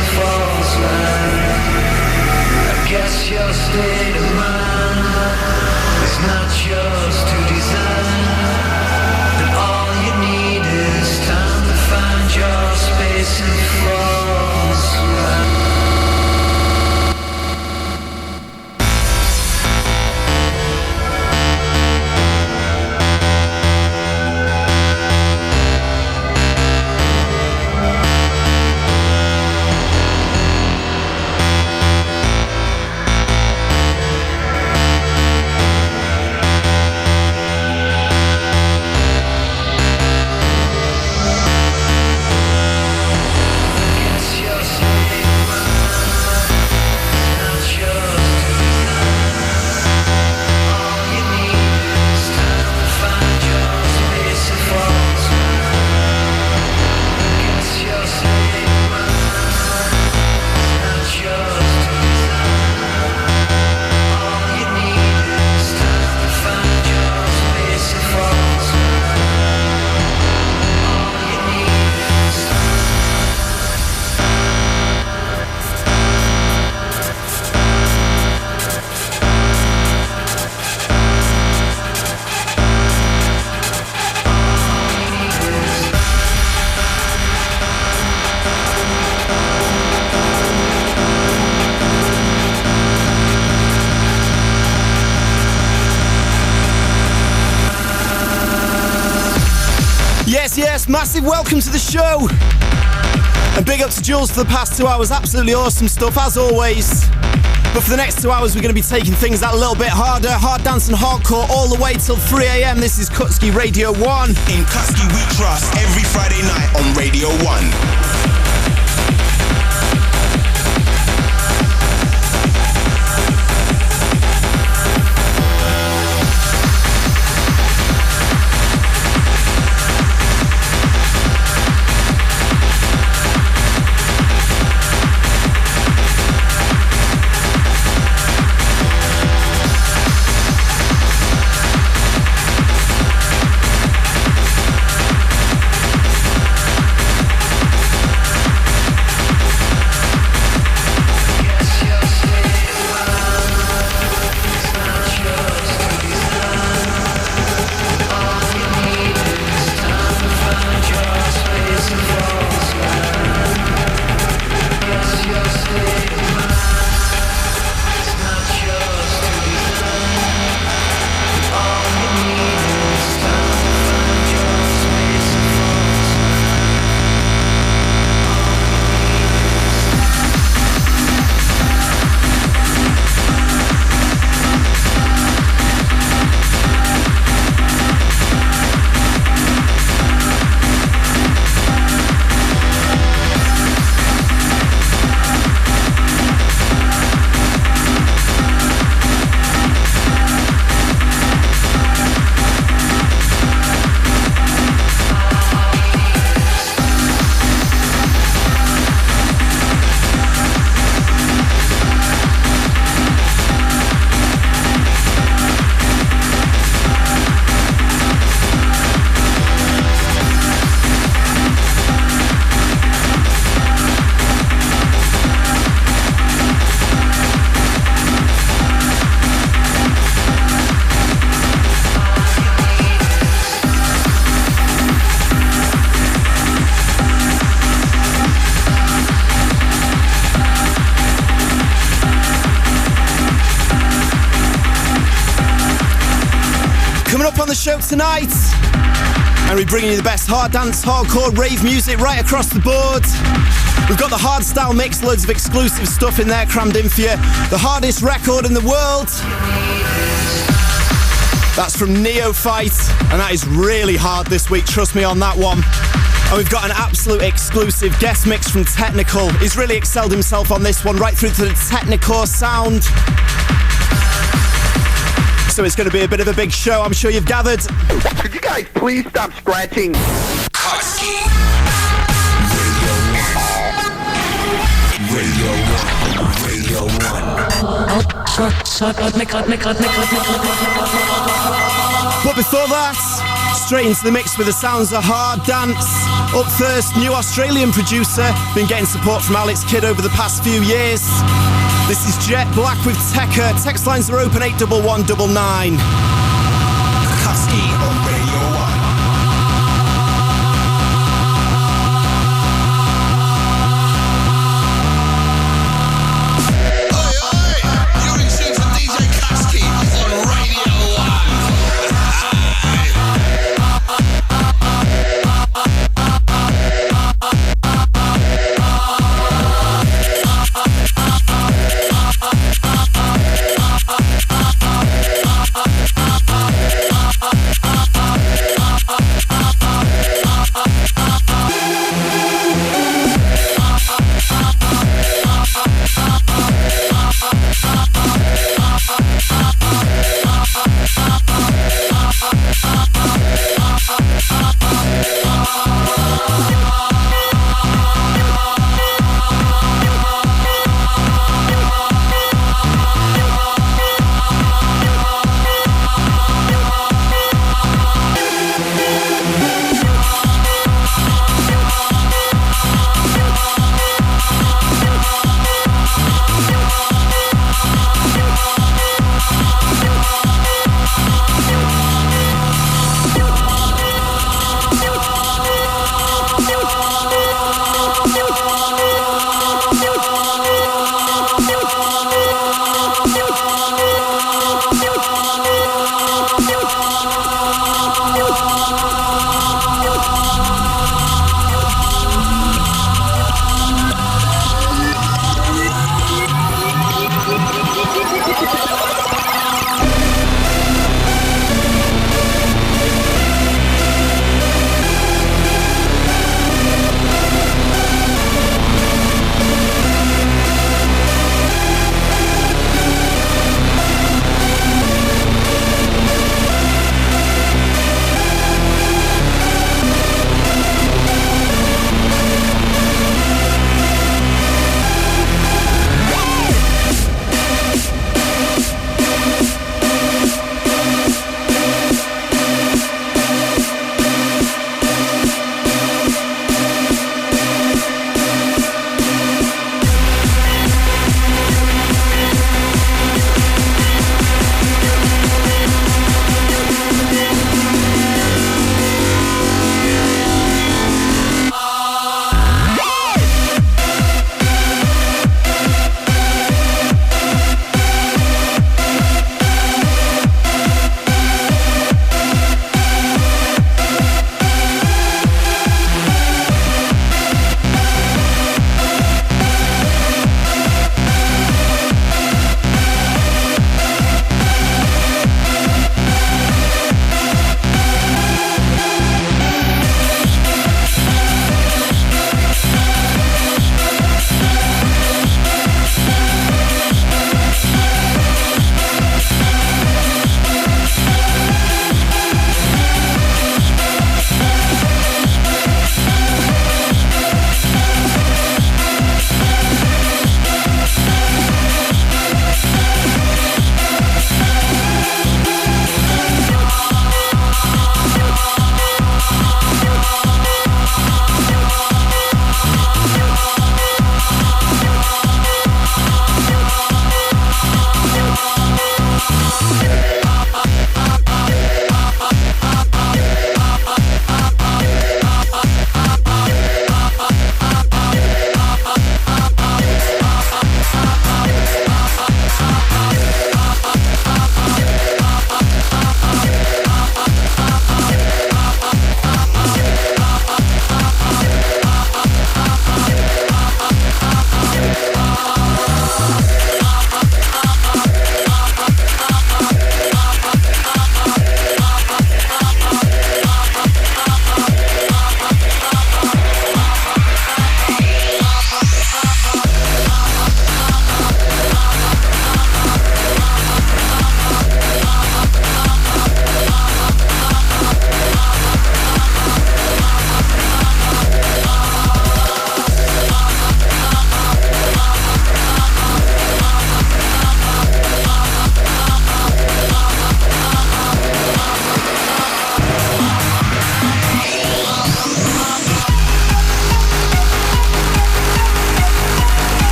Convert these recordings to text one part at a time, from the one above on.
of false light. I guess your state of mind is not yours to design, and all you need is time to find your space in false light. Yes, massive welcome to the show. And big up to Jules for the past 2 hours. Absolutely awesome stuff, as always. But for the next 2 hours, we're going to be taking things that a little bit harder. Hard dance and hardcore all the way till 3 a.m. This is Kutski Radio 1. In Kutski we trust, every Friday night on Radio 1. On the show tonight, and we're bringing you the best hard dance, hardcore, rave music right across the board. We've got the Hardstyle mix, loads of exclusive stuff in there crammed in for you. The hardest record in the world, that's from Neophyte, and that is really hard this week, trust me on that one. And we've got an absolute exclusive guest mix from Technikal. He's really excelled himself on this one, right through to the Technikore sound. So it's going to be a bit of a big show, I'm sure you've gathered. Could you guys please stop scratching? Kutski Radio 1. Radio 1. But before that, straight into the mix with the sounds of hard dance. Up first, new Australian producer, been getting support from Alex Kidd over the past few years. This is Jet Black with Teka. Text lines are open 81199. Kutski on Radio 1.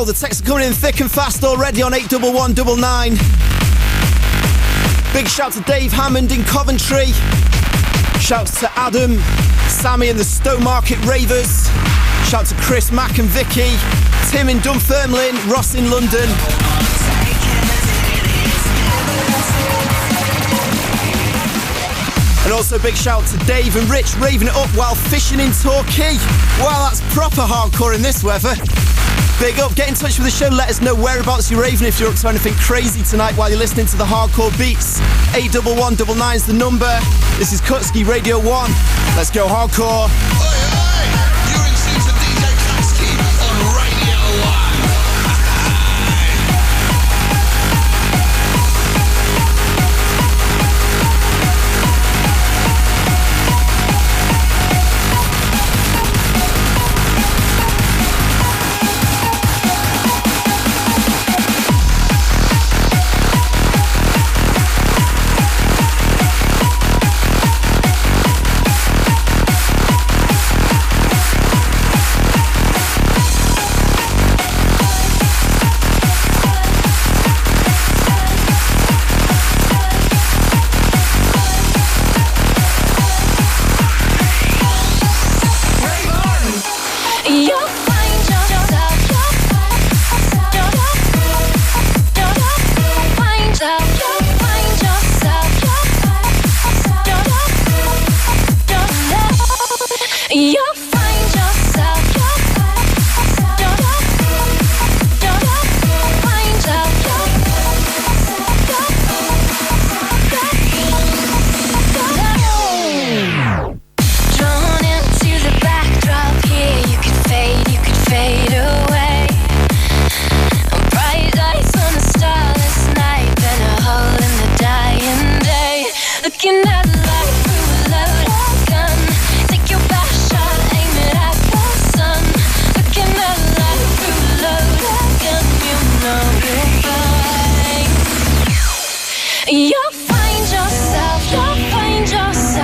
go. The texts are coming in thick and fast already on 81199. Big shout to Dave Hammond in Coventry. Shouts to Adam, Sammy and the Stowmarket Ravers. Shout to Chris, Mac and Vicky. Tim in Dunfermline, Ross in London. And also big shout to Dave and Rich raving it up while fishing in Torquay. Wow, that's proper hardcore in this weather. Big up, get in touch with the show, let us know whereabouts you're raving if you're up to anything crazy tonight while you're listening to the hardcore beats. 81199 is the number. This is Kutski Radio 1. Let's go hardcore. Oi, oi! You're in tune to DJ Kutski on Radio 1. You'll find yourself, you'll find yourself.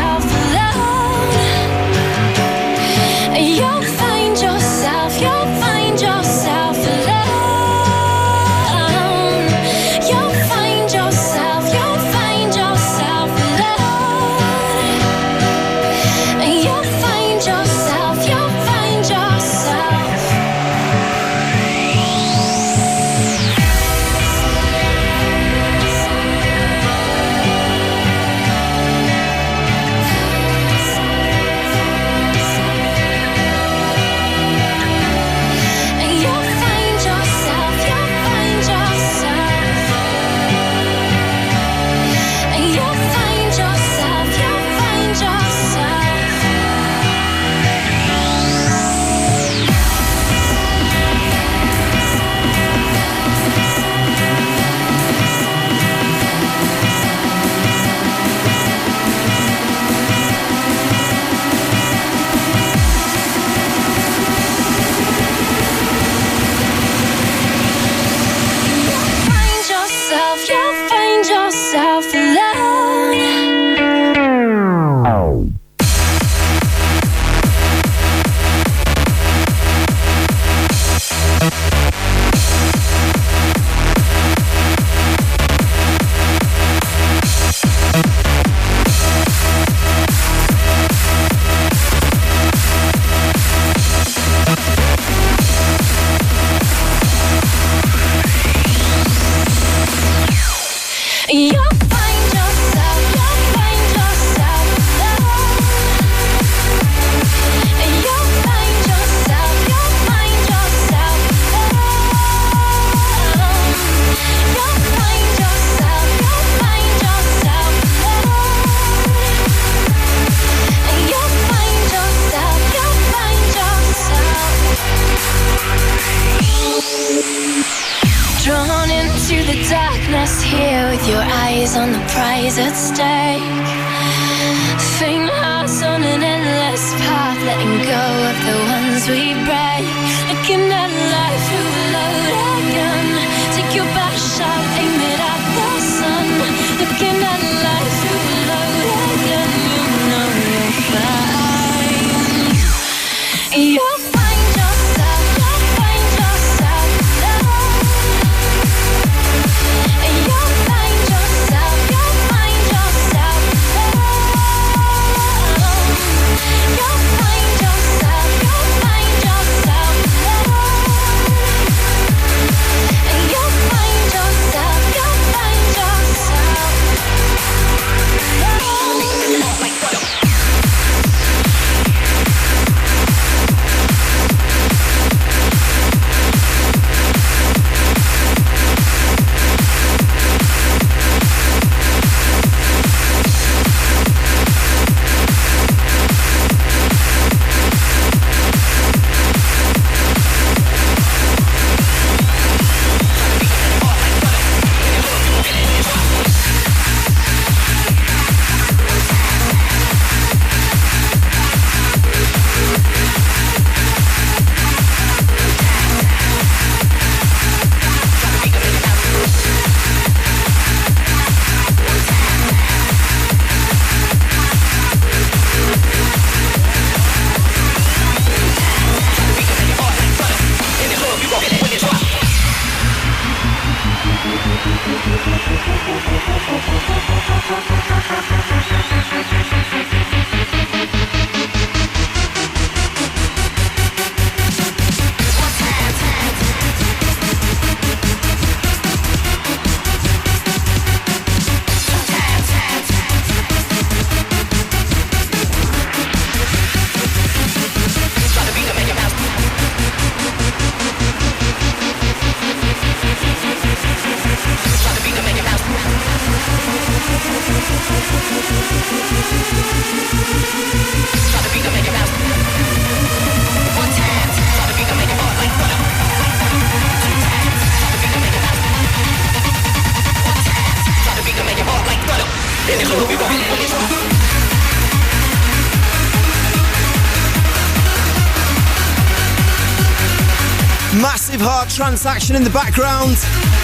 Massive hard trance action in the background.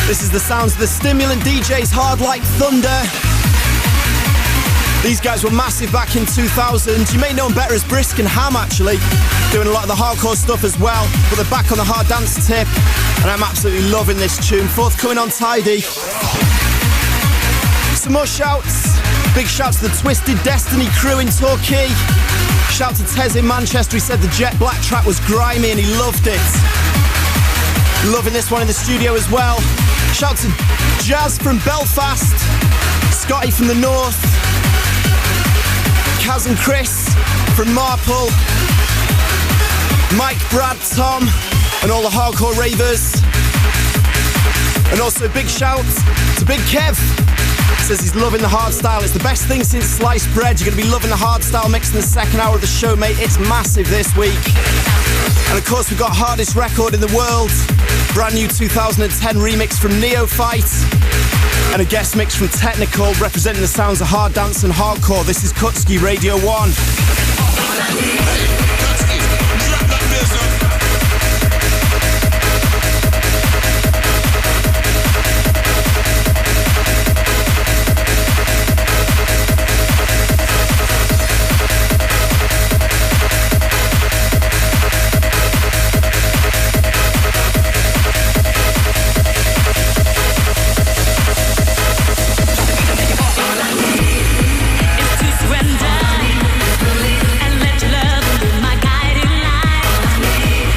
This is the sounds of the Stimulant DJs, Hard Like Thunder. These guys were massive back in 2000. You may know them better as Brisk and Ham, actually, doing a lot of the hardcore stuff as well, but they're back on the hard dance tip, and I'm absolutely loving this tune. Forthcoming on Tidy. Some more shouts. Big shout to the Twisted Destiny crew in Torquay. Shout to Tez in Manchester. He said the Jet Black track was grimy and he loved it. Loving this one in the studio as well. Shout to Jazz from Belfast, Scotty from the north, Kaz and Chris from Marple, Mike, Brad, Tom, and all the hardcore ravers. And also big shout to Big Kev. Says he's loving the hardstyle. It's the best thing since sliced bread. You're going to be loving the hardstyle mix in the second hour of the show, mate. It's massive this week. And of course, we've got Hardest Record in the World. Brand new 2010 remix from Neophyte. And a guest mix from Technikal, representing the sounds of hard dance and hardcore. This is Kutski Radio 1. Surrender and let your love be my guiding light.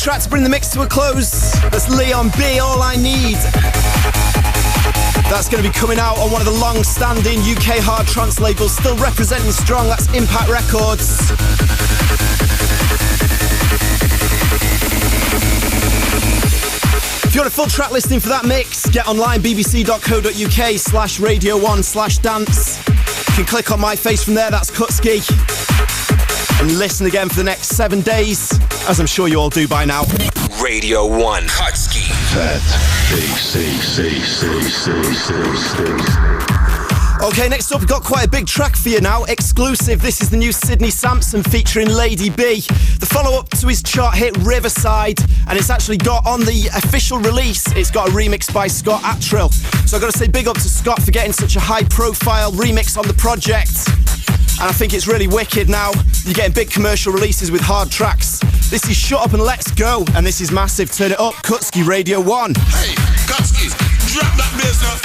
track to bring the mix to a close. That's Leon B, All I Need. That's going to be coming out on one of the long-standing UK hard trance labels, still representing strong. That's Impact Records. If you want a full track listing for that mix, get online, bbc.co.uk/radio1/dance. You can click on my face from there, that's Kutski. And listen again for the next 7 days, as I'm sure you all do by now. Radio 1. Kutski. Okay, next up, we've got quite a big track for you now. Exclusive, this is the new Sydney Samson featuring Lady B. The follow-up to his chart hit Riverside, and it's actually got on the official release, it's got a remix by Scott Attrill. So I've got to say big up to Scott for getting such a high-profile remix on the project. And I think it's really wicked now. You're getting big commercial releases with hard tracks. This is Shut Up and Let's Go, and this is massive. Turn it up, Kutski Radio 1. Hey, Kutski, drop that business.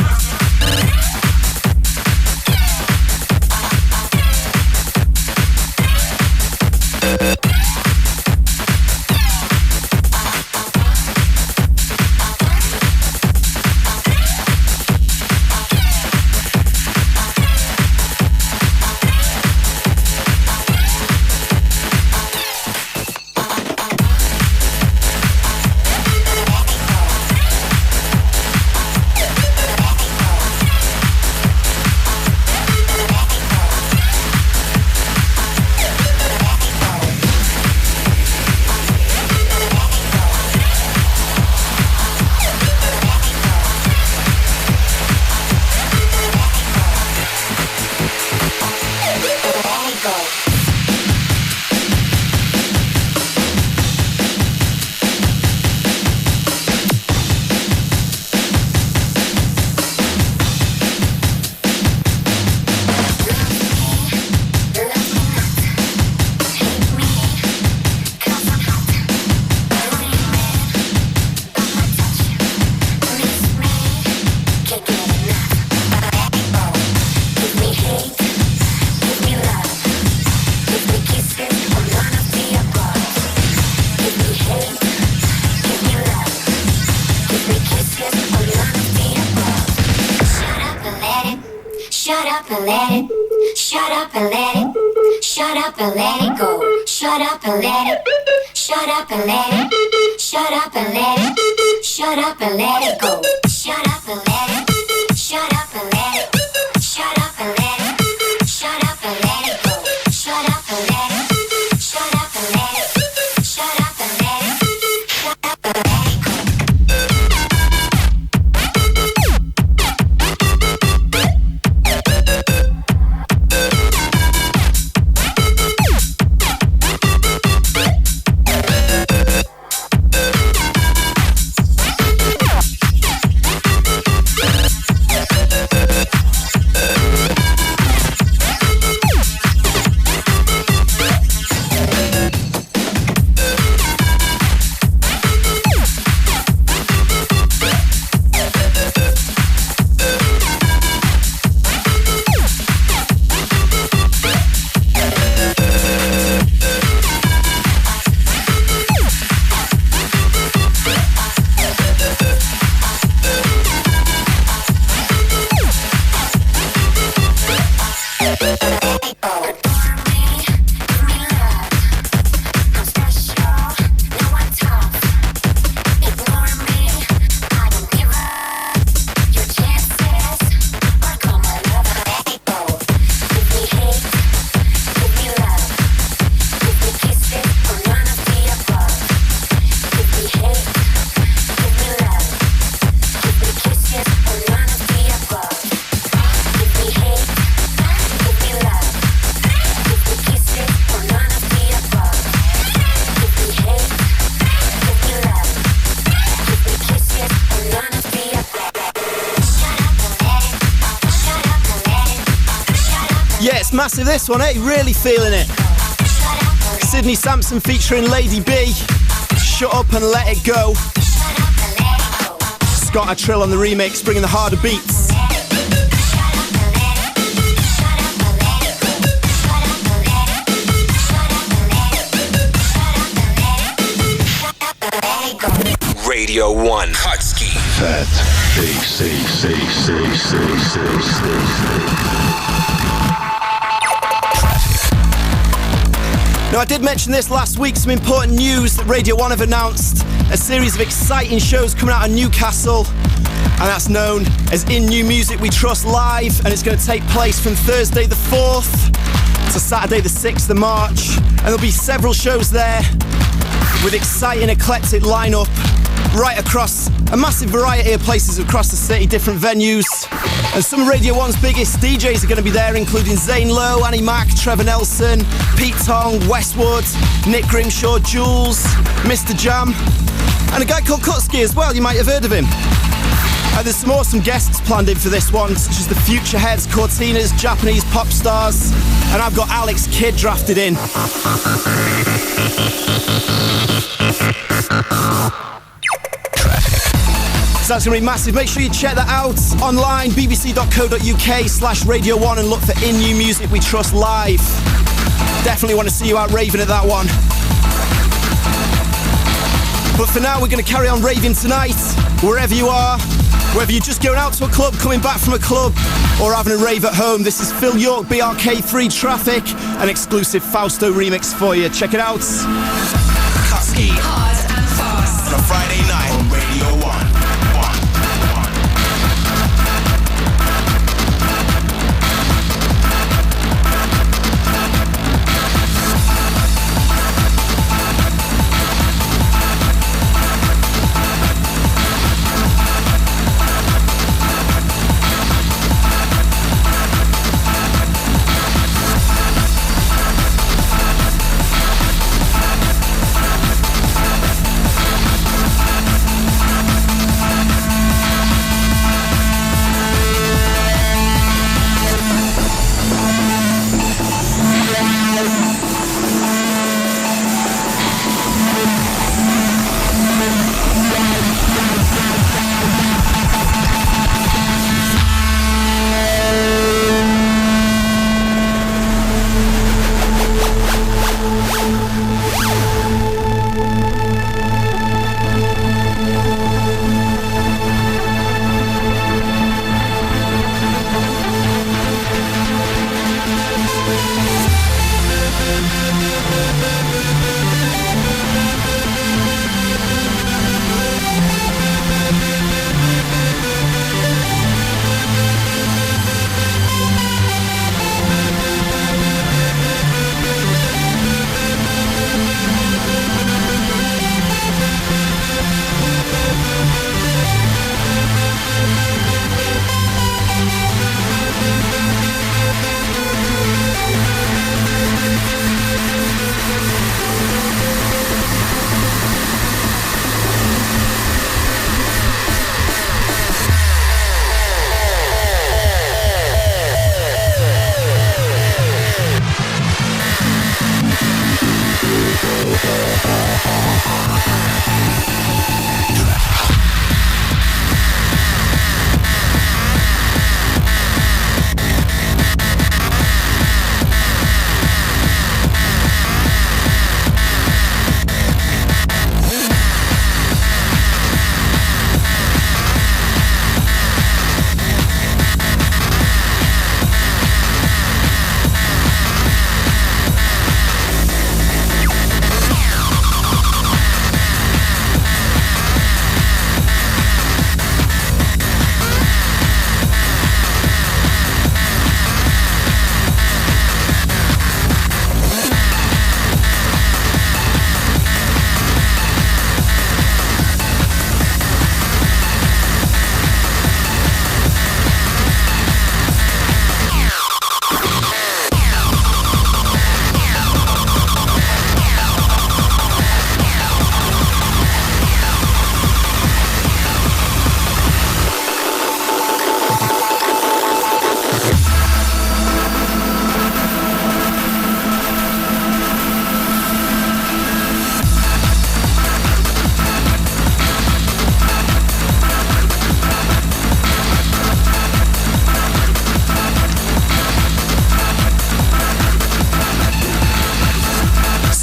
Massive this one, eh? Really feeling it. Sydney Samson featuring Lady B. Shut Up and Let It Go. Scott Attrill on the remix, bringing the harder beats. Radio 1. Kutski. Fat. Now, I did mention this last week, some important news that Radio 1 have announced. A series of exciting shows coming out of Newcastle, and that's known as In New Music We Trust Live, and it's going to take place from Thursday the 4th to Saturday the 6th of March. And there'll be several shows there with exciting, eclectic lineup right across a massive variety of places across the city, different venues. And some of Radio 1's biggest DJs are going to be there, including Zane Lowe, Annie Mac, Trevor Nelson, Pete Tong, Westwood, Nick Grimshaw, Jules, Mr. Jam, and a guy called Kutski as well. You might have heard of him. And there's some awesome guests planned in for this one, such as the Future Heads, Cortinas, Japanese pop stars, and I've got Alex Kidd drafted in. So that's going to be massive. Make sure you check that out online, bbc.co.uk/Radio1, and look for In New Music We Trust Live. Definitely want to see you out raving at that one. But for now, we're going to carry on raving tonight, wherever you are. Whether you're just going out to a club, coming back from a club, or having a rave at home, this is Phil York, BRK3 Traffic, an exclusive Fausto remix for you. Check it out. Kutski. Hard and fast. On a Friday night on Radio 1.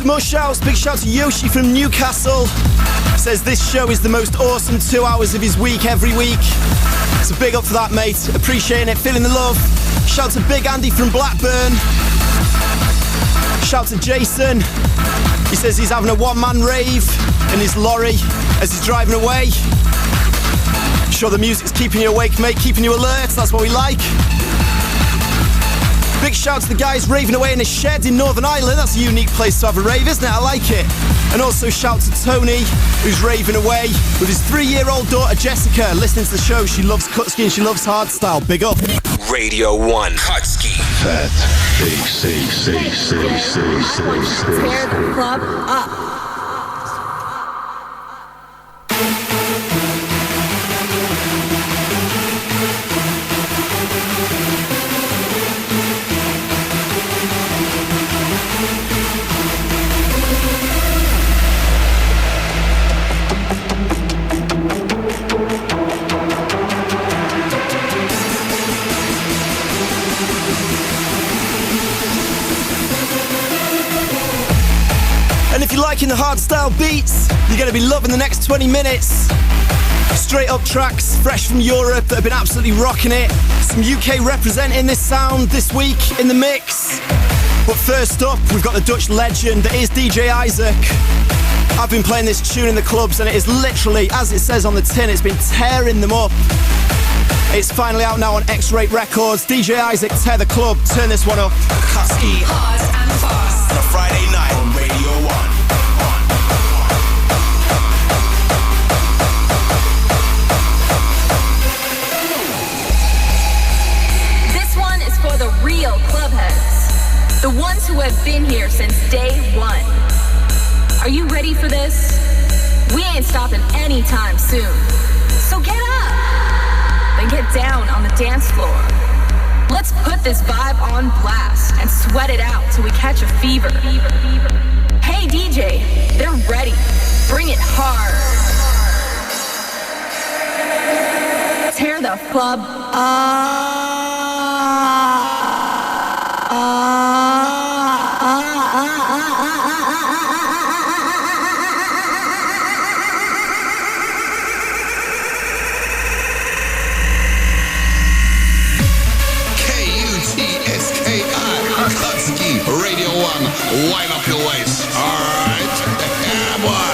More shouts, big shout to Yoshi from Newcastle. Says this show is the most awesome 2 hours of his week every week. So big up for that, mate. Appreciating it, feeling the love. Shout to Big Andy from Blackburn. Shout to Jason. He says he's having a one-man rave in his lorry as he's driving away. I'm sure the music's keeping you awake, mate, keeping you alert. That's what we like. Big shout to the guys raving away in a shed in Northern Ireland. That's a unique place to have a rave, isn't it? I like it. And also shout to Tony, who's raving away with his 3-year-old daughter Jessica, listening to the show. She loves Kutski and she loves Hardstyle. Big up. Radio 1. Kutski. Fat. Tear the club up. If you're liking the hardstyle beats, you're going to be loving the next 20 minutes. Straight up tracks, fresh from Europe, that have been absolutely rocking it. Some UK representing this sound this week in the mix. But first up, we've got the Dutch legend that is DJ Isaac. I've been playing this tune in the clubs and it is literally, as it says on the tin, it's been tearing them up. It's finally out now on X-Rate Records. DJ Isaac, tear the club, turn this one up. Kutski. Hard and fast. On a Friday night on Radio 1. For the real clubheads, the ones who have been here since day one. Are you ready for this? We ain't stopping anytime soon. So get up, then get down on the dance floor. Let's put this vibe on blast and sweat it out till we catch a fever. Hey DJ, they're ready. Bring it hard. Tear the club up. Kutski Radio 1. Wind up your waist. Alright. Yeah, boy.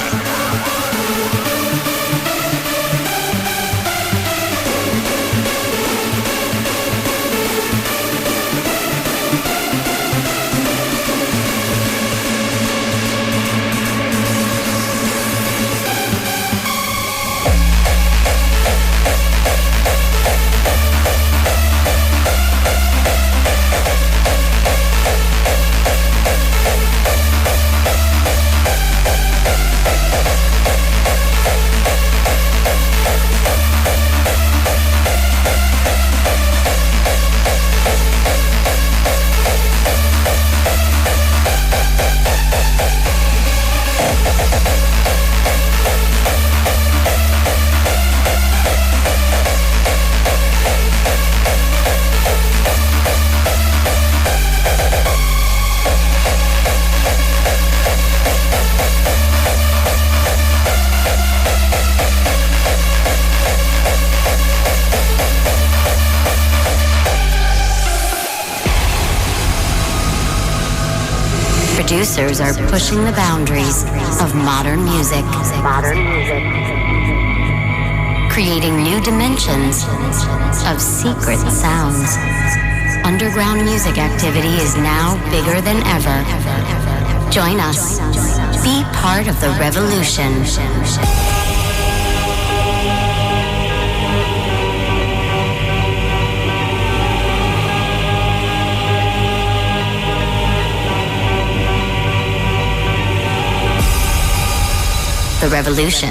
Producers are pushing the boundaries of modern music. Creating new dimensions of secret sounds. Underground music activity is now bigger than ever. Join us. Be part of the revolution. The revolution.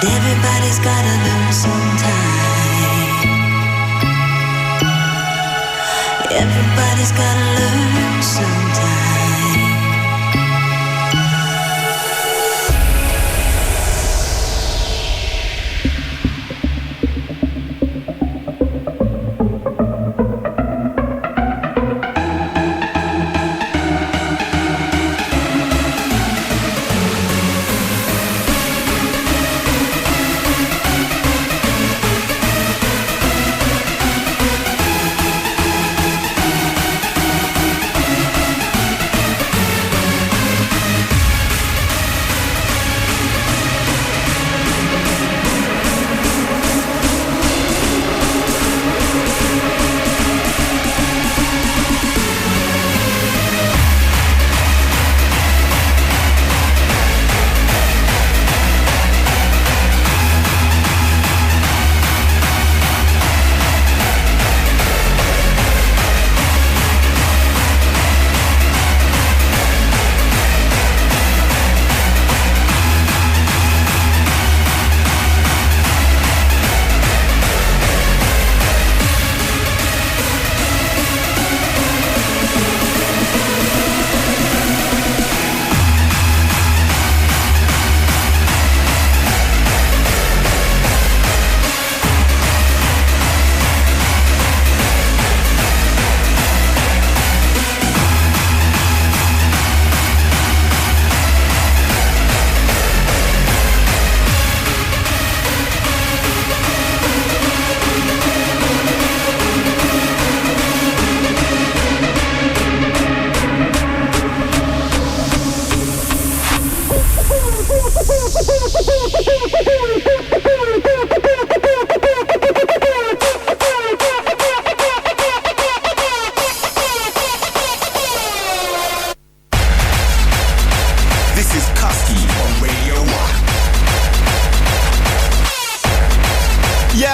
And everybody's gotta learn sometime. Everybody's gotta learn sometime.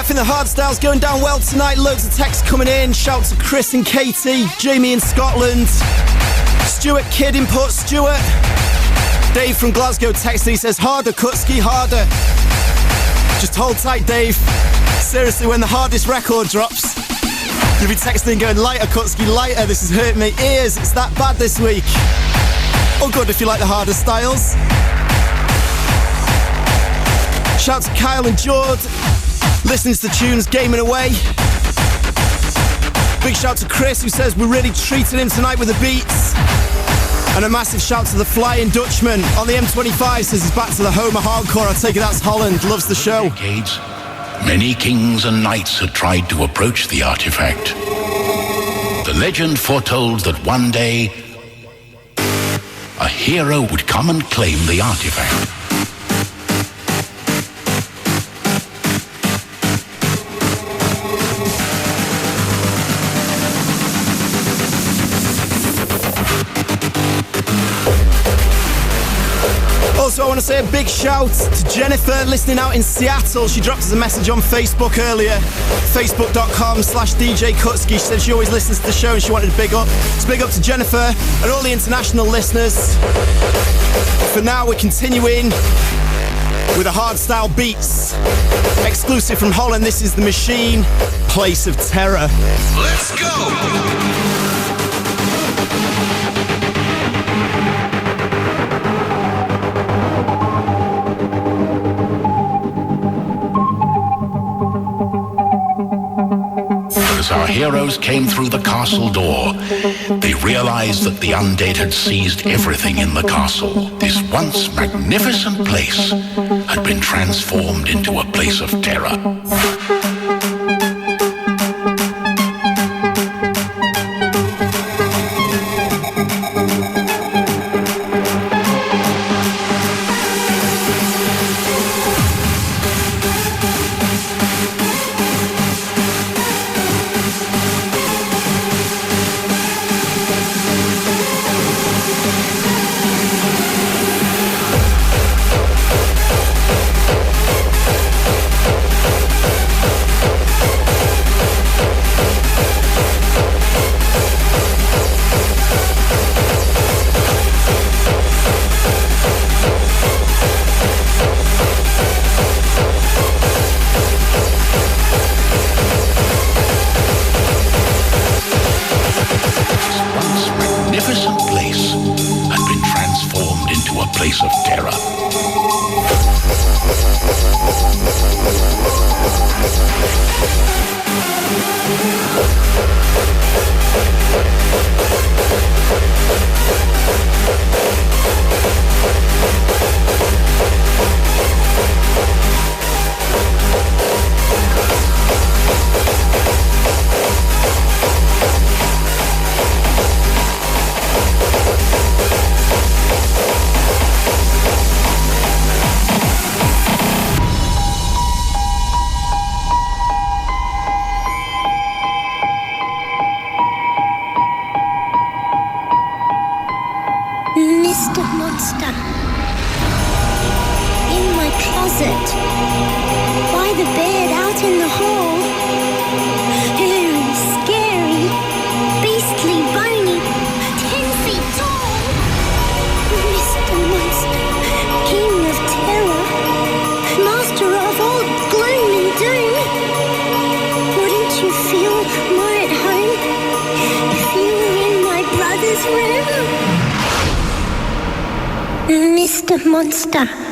The Hardstyle's going down well tonight. Loads of texts coming in. Shout to Chris and Katie, Jamie in Scotland, Stuart Kidd input, Stuart. Dave from Glasgow texting, he says, harder, Kutski, harder. Just hold tight, Dave. Seriously, when the hardest record drops, you'll be texting going, lighter, Kutski, lighter. This has hurt my ears. It's that bad this week. Oh, good if you like the harder styles. Shout to Kyle and Jord. Listening to the tunes, gaming away. Big shout to Chris, who says we're really treating him tonight with the beats. And a massive shout to the Flying Dutchman on the M25, says he's back to the home of hardcore. I take it that's Holland, loves the show. Decades, many kings and knights had tried to approach the artifact. The legend foretold that one day a hero would come and claim the artifact. Also, I want to say a big shout to Jennifer, listening out in Seattle. She dropped us a message on Facebook earlier, facebook.com/DJ Kutski. She said she always listens to the show and she wanted to big up. So big up to Jennifer and all the international listeners. For now, we're continuing with the Hardstyle beats. Exclusive from Holland, this is The Machine, Place of Terror. Let's go! As our heroes came through the castle door, they realized that the undead had seized everything in the castle. This once magnificent place had been transformed into a place of terror. magnificent place had been transformed into a place of terror. Mr. Monster.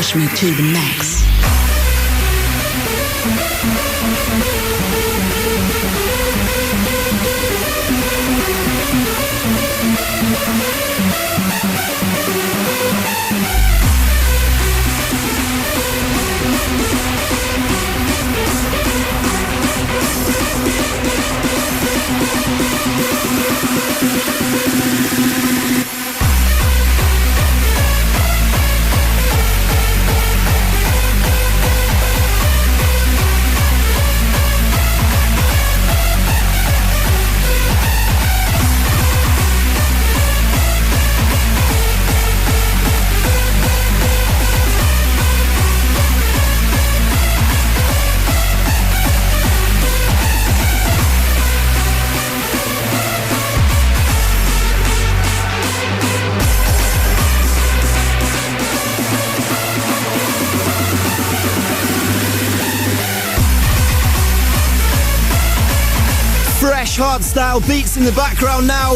push me to the max. Hardstyle beats in the background now.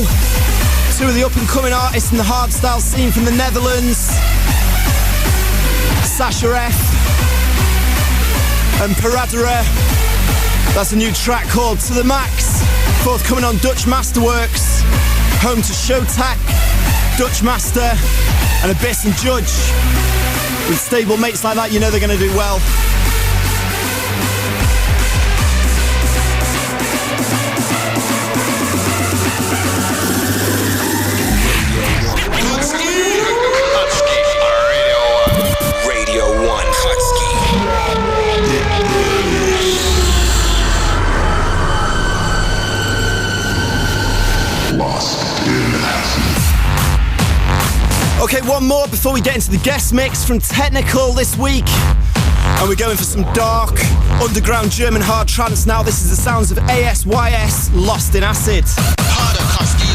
Two of the up-and-coming artists in the hardstyle scene from the Netherlands, Sasha F and Pradera. That's a new track called To The Max, forthcoming on Dutch Masterworks, home to Showtac, Dutch Master and Abyss and Judge. With stable mates like that, you know they're going to do well. Okay, one more before we get into the guest mix from Technikal this week. And we're going for some dark, underground German hard trance now. This is the sounds of ASYS, Lost in Acid. Harder, Kutski.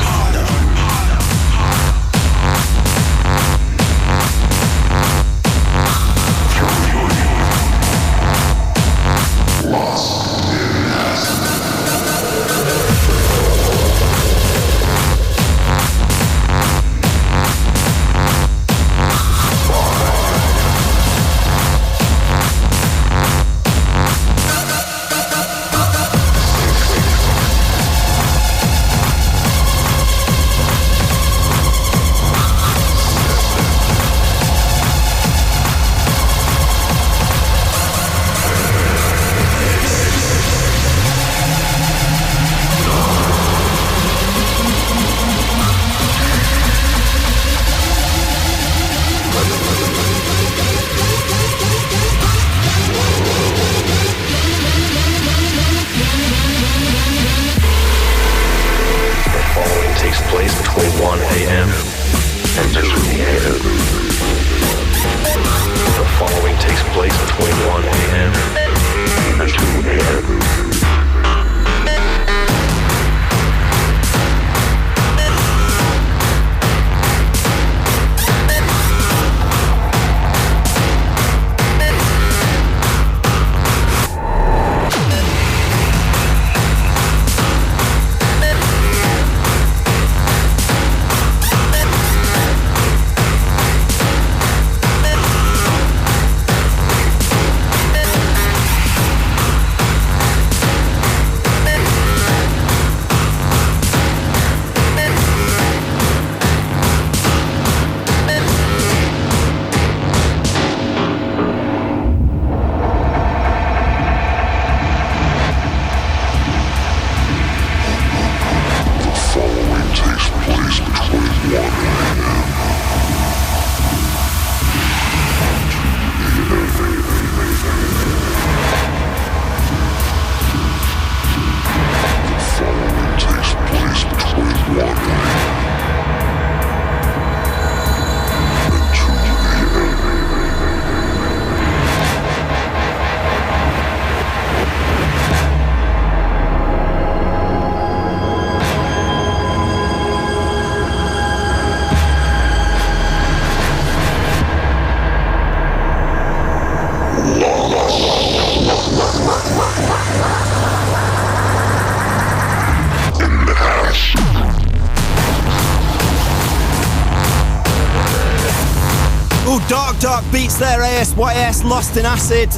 dark beats there, ASYS, Lost in Acid.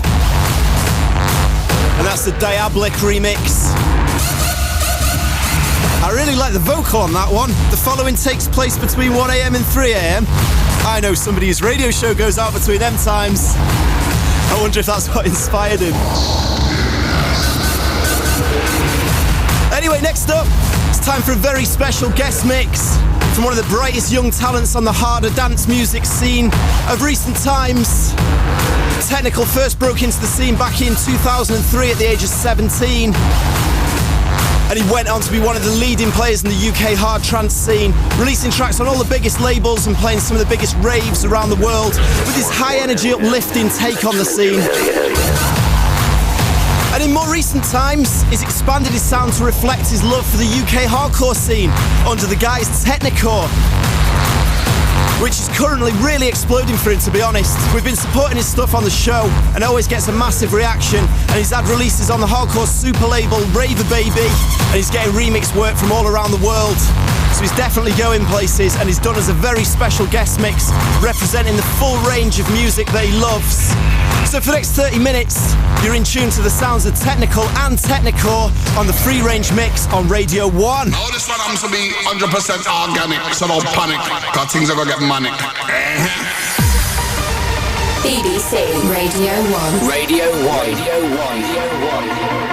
And that's the Diablik remix. I really like the vocal on that one. The following takes place between 1 a.m. and 3 a.m. I know somebody whose radio show goes out between them times. I wonder if that's what inspired him. Anyway, next up, it's time for a very special guest mix from one of the brightest young talents on the harder dance music scene of recent times. Technikal first broke into the scene back in 2003 at the age of 17. And he went on to be one of the leading players in the UK hard trance scene, releasing tracks on all the biggest labels and playing some of the biggest raves around the world with his high energy uplifting take on the scene. And in more recent times, he's expanded his sound to reflect his love for the UK hardcore scene under the guise Technikore, which is currently really exploding for him, to be honest. We've been supporting his stuff on the show and always gets a massive reaction, and he's had releases on the hardcore super label Raver Baby, and he's getting remix work from all around the world. So he's definitely going places, and he's done as a very special guest mix representing the full range of music that he loves. So for the next 30 minutes, you're in tune to the sounds of Technikal and Technikore on the free range mix on Radio 1. Now this one happens to be 100% organic, so don't panic, cause things are gonna get manic. BBC Radio 1. Radio 1. Radio 1. Radio 1.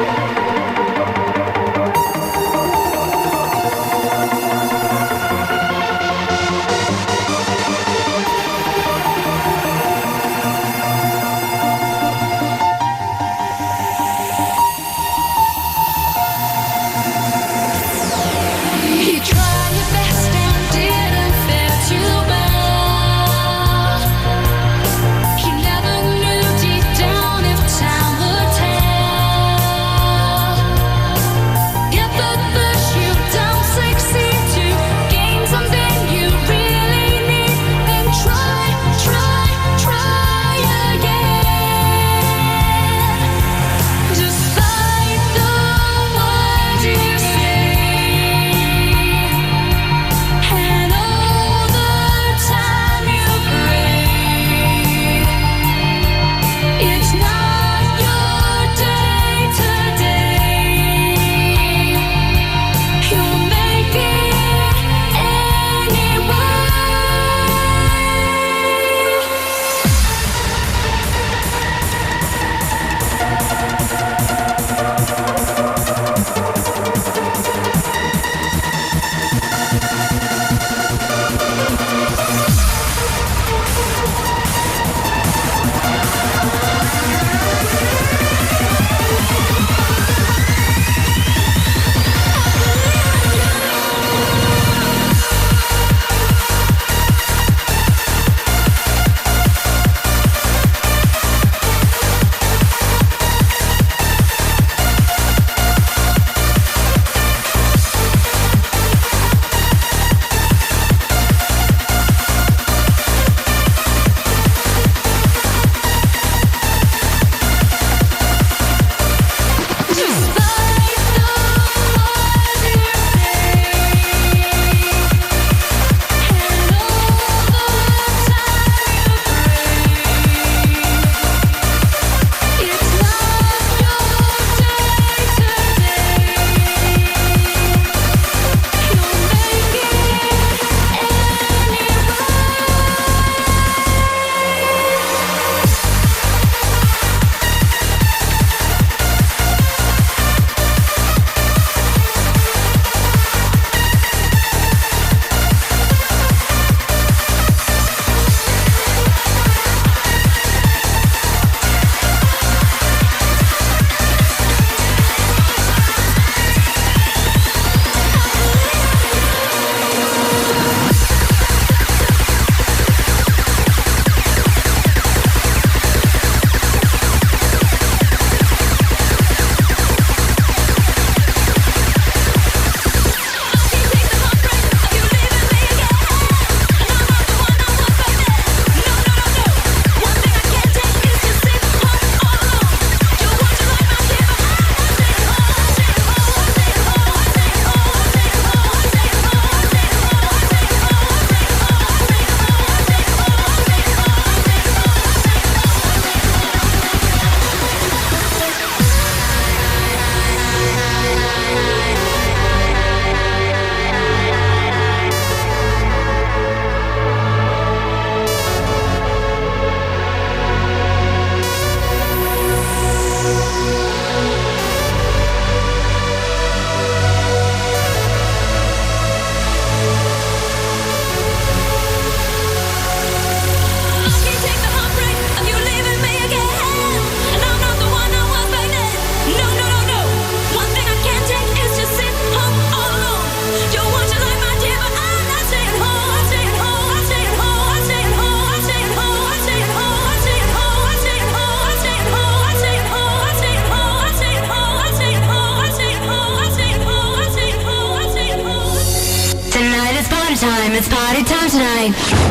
He never knew deep down if time would tell. today.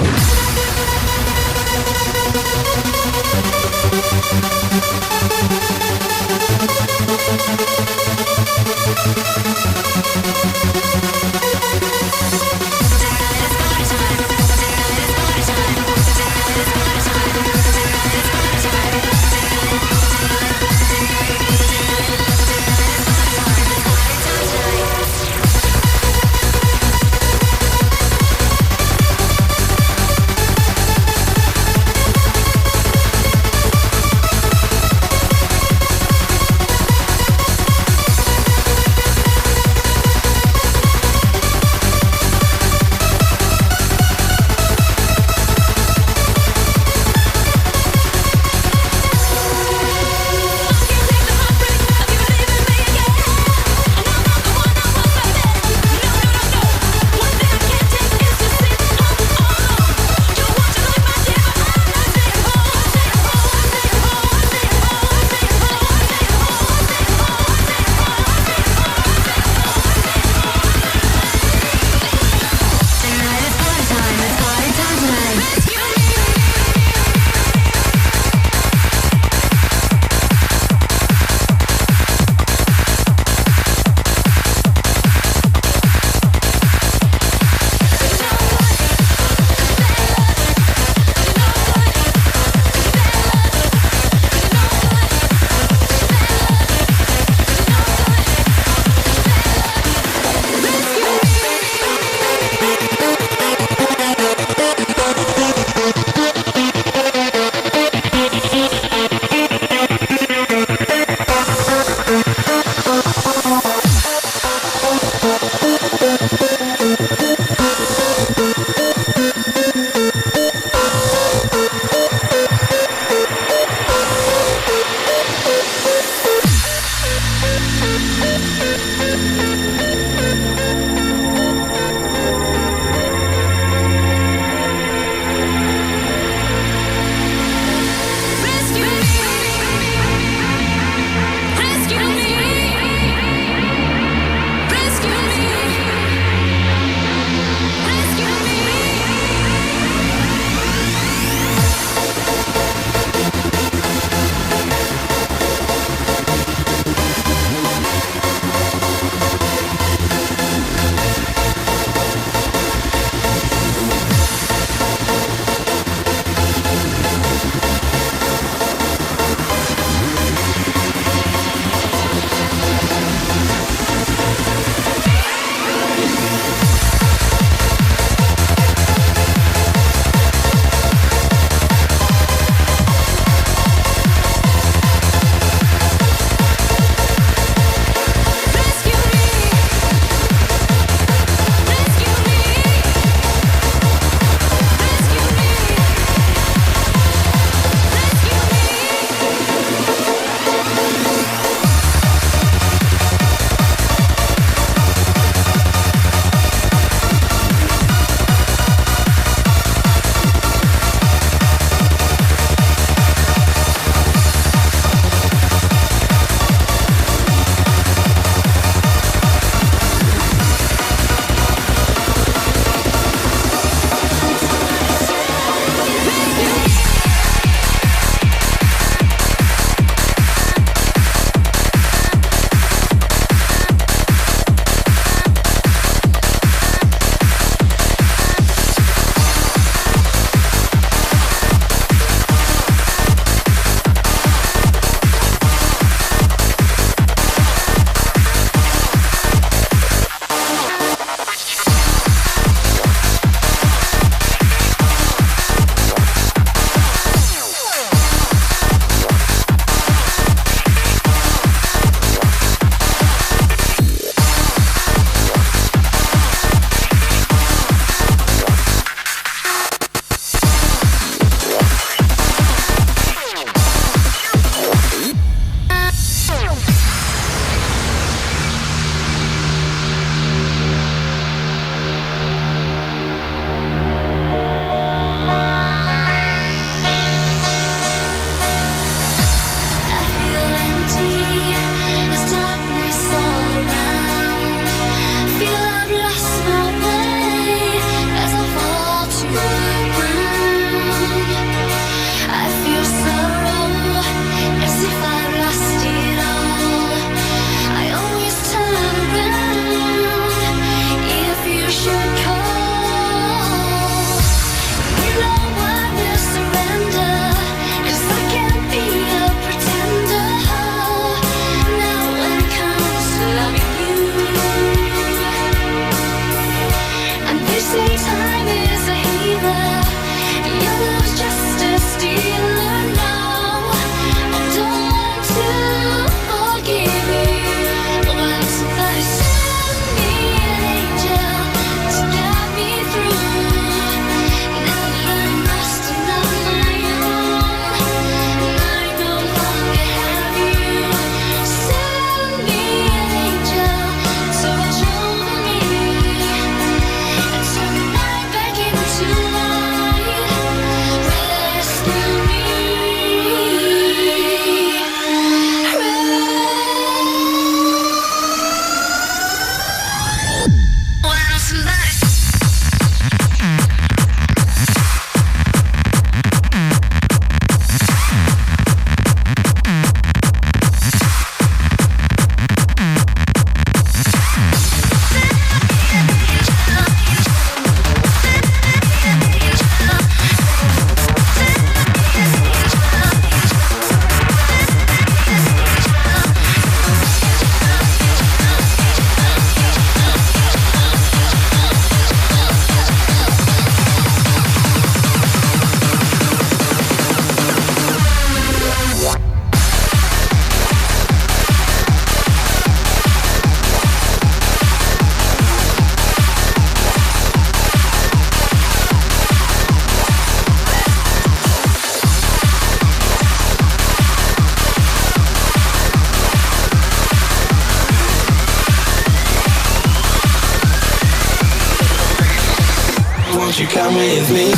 won't you come with me?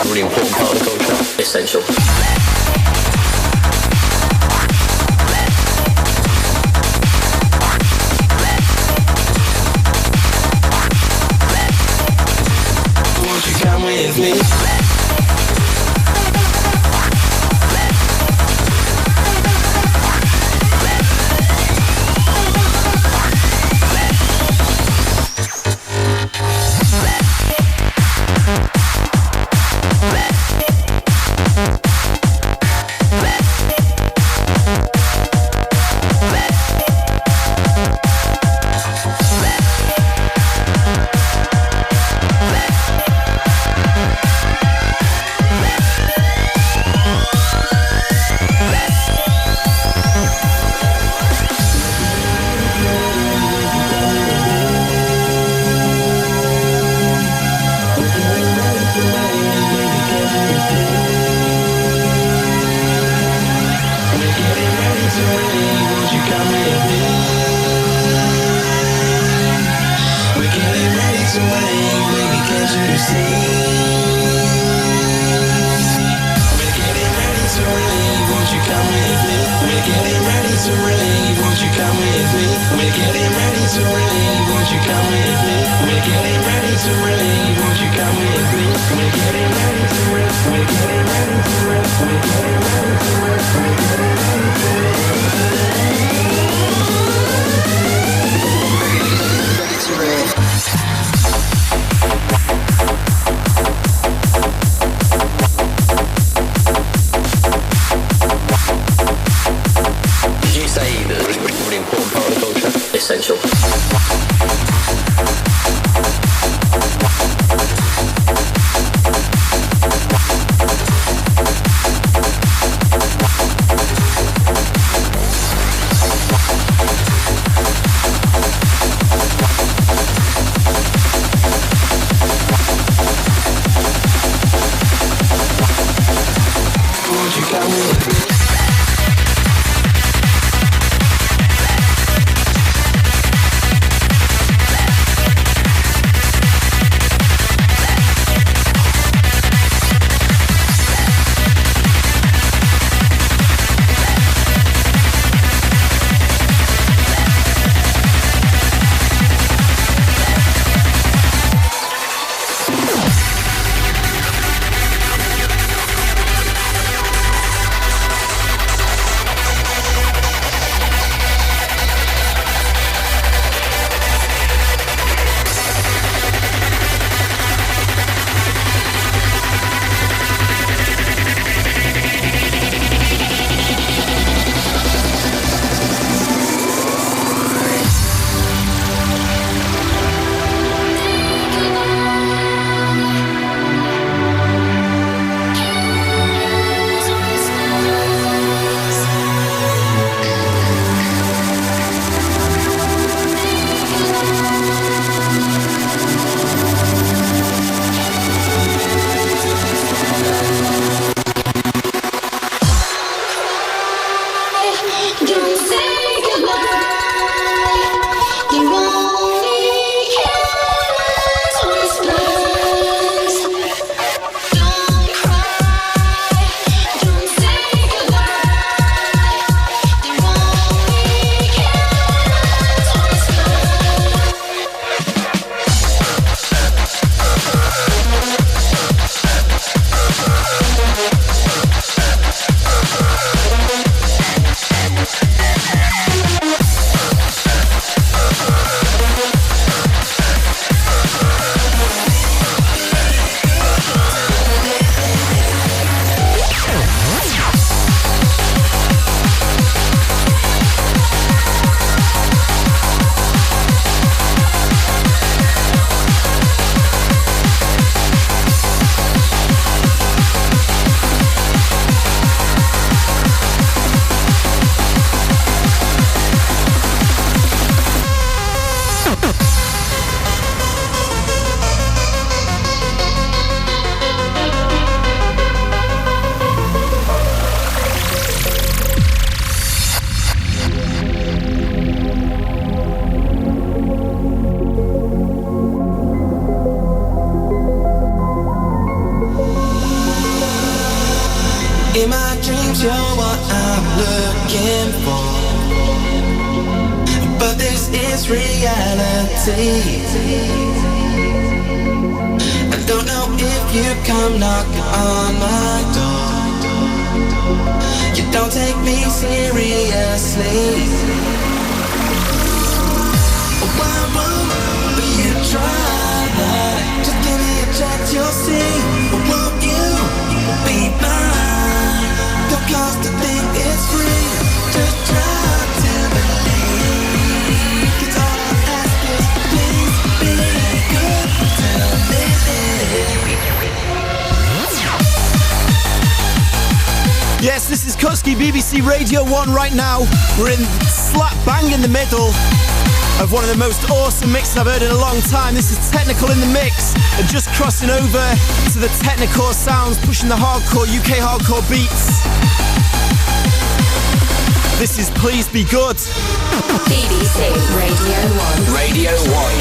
Really important part of the culture. Essential. Won't you come with me? In my dreams, you're what I'm looking for, but this is reality. I don't know if you come knocking on my door. You don't take me seriously. Why won't you try? Just give me a chance, you'll see. Won't you be mine? Don't cost a thing, it's free. Just try to believe. 'Cause all I ask is please be good to me. Yes, this is Kutski BBC Radio 1 right now. We're in slap bang in the middle of one of the most awesome mixes I've heard in a long time. This is Technikal in the mix, and just crossing over to the Technikore sounds, pushing the hardcore, UK hardcore beats. This is Please Be Good. BBC Radio 1. Radio 1.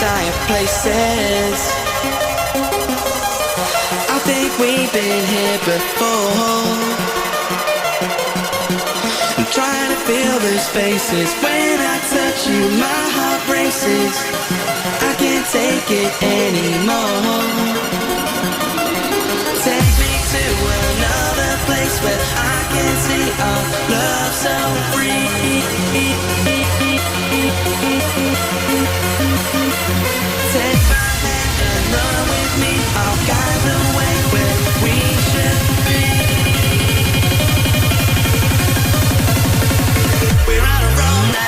desired places. I think we've been here before. I'm trying to feel the spaces. When I touch you, my heart races. I can't take it anymore. Take me to another place where I can see our love so free. Take my hand and run with me. I'll guide the way where we should be. We're on a roll now.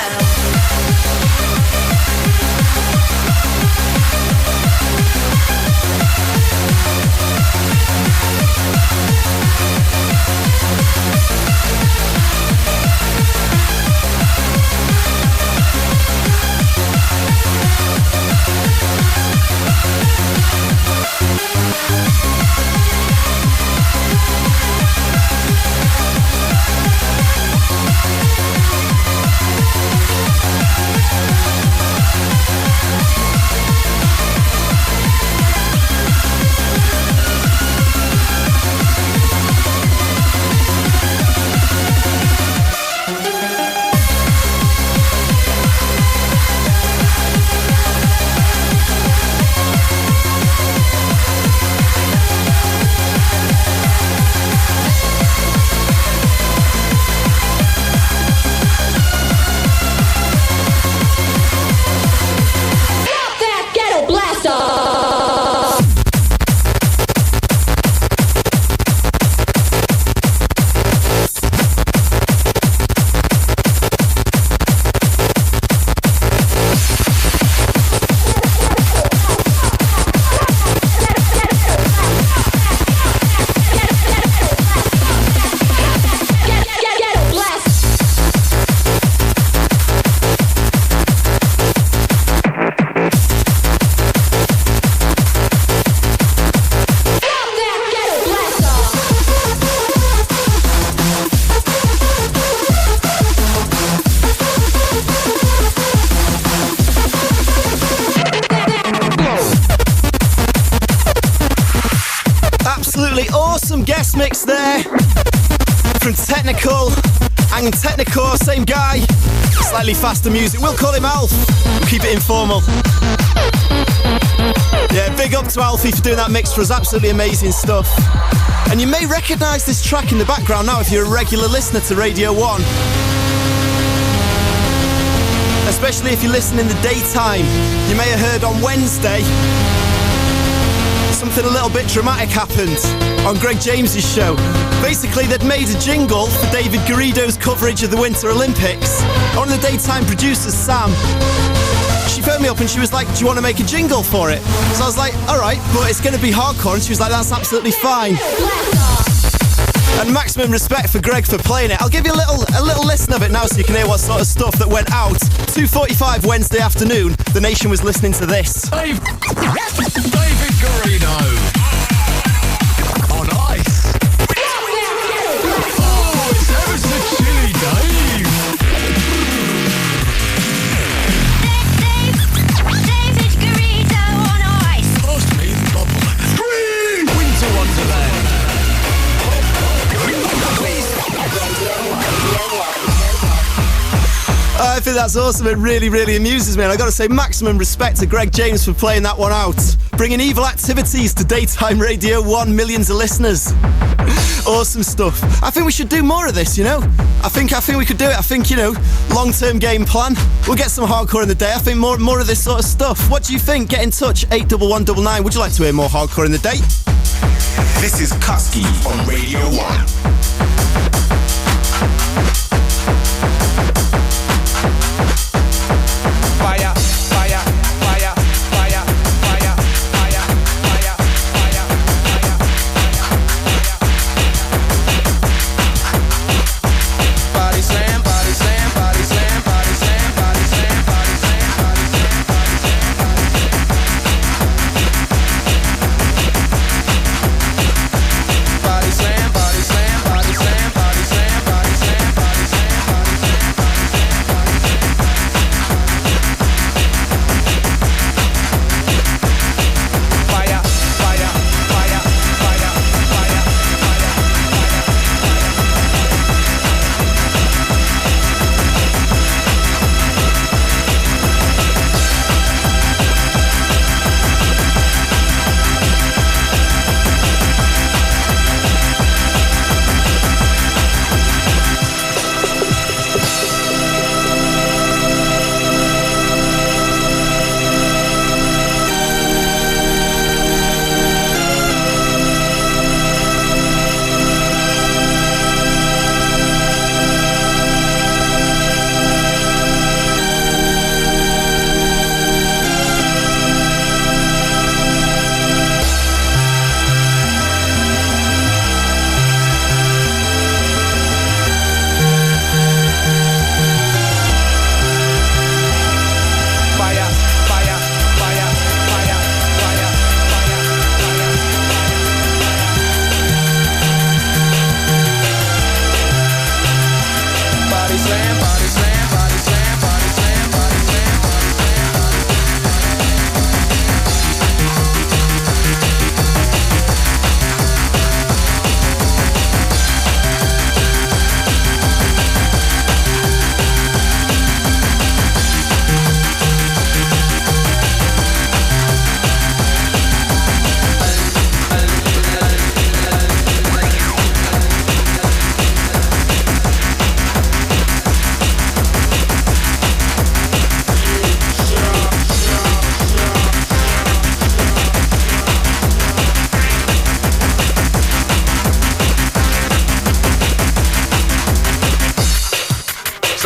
Guest mix there from Technikal and TECHNIKORE, same guy, slightly faster music. We'll call him Alf, keep it informal. Yeah, big up to Alfie for doing that mix for us, absolutely amazing stuff. And you may recognise this track in the background now if you're a regular listener to Radio 1. Especially if you listen in the daytime. You may have heard on Wednesday something a little bit dramatic happened on Greg James's show. Basically, they'd made a jingle for David Garrido's coverage of the Winter Olympics. One of the daytime producers, Sam, she phoned me up and she was like, do you want to make a jingle for it? So I was like, alright, but it's going to be hardcore. And she was like, that's absolutely fine. And maximum respect for Greg for playing it. I'll give you a little listen of it now so you can hear what sort of stuff that went out. 2:45 Wednesday afternoon, the nation was listening to this. David Garrido on ice. Oh, it's ever so chilly, Dave. David Garrido on ice. Pass me the bubble. Scream! Winter Wonderland. I think that's awesome. It really, really amuses me. And I've got to say maximum respect to Greg James for playing that one out. Bringing evil activities to daytime Radio 1, millions of listeners. Awesome stuff. I think we should do more of this, you know. I think we could do it. I think, you know, long-term game plan. We'll get some hardcore in the day. I think more of this sort of stuff. What do you think? Get in touch, 81199. Would you like to hear more hardcore in the day? This is Kutski on Radio 1. Fire, fire, fire, fire, fire, fire, fire, fire, body slam, body slam, body slam, body slam, body slam, body slam, body slam, body slam, body slam, body slam, body slam, body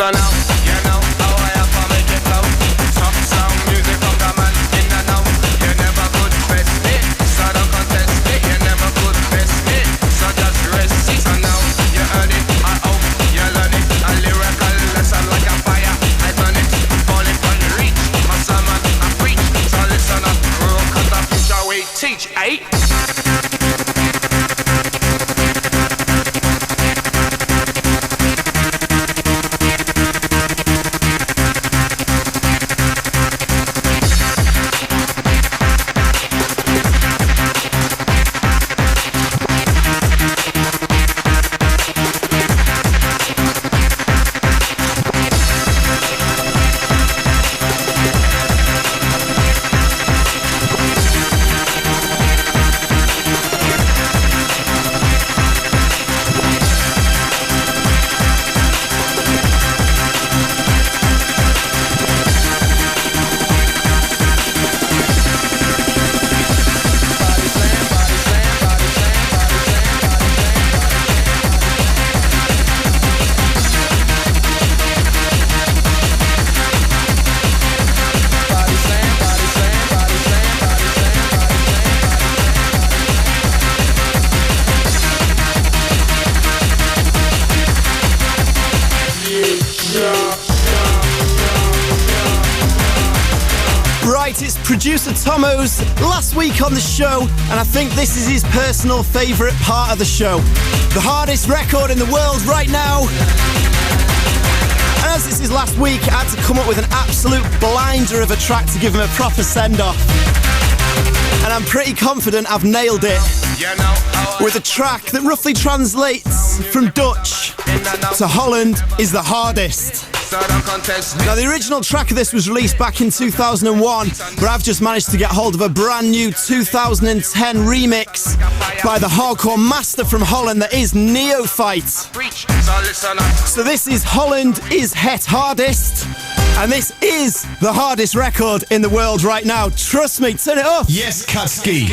So now, you know how I have to make it flow. Top sound music from the man in the know. You never could best it, so don't contest it. You never could best it, so just rest it. So now, you earn it, I hope you learn it. A lyrical lesson like a fire, I turn it. Falling from the reach, my sermon I preach. So listen up, roll cut up, shall we teach, eh? Producer Tomo's last week on the show, and I think this is his personal favourite part of the show. The hardest record in the world right now. And as this is last week, I had to come up with an absolute blinder of a track to give him a proper send-off. And I'm pretty confident I've nailed it. With a track that roughly translates from Dutch to Holland is the hardest. Now, the original track of this was released back in 2001, but I've just managed to get hold of a brand new 2010 remix by the hardcore master from Holland that is Neophyte. So this is Holland is Het Hardest, and this is the hardest record in the world right now. Trust me, turn it up. Yes, Kutski,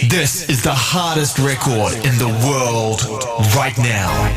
this is the hardest record in the world right now.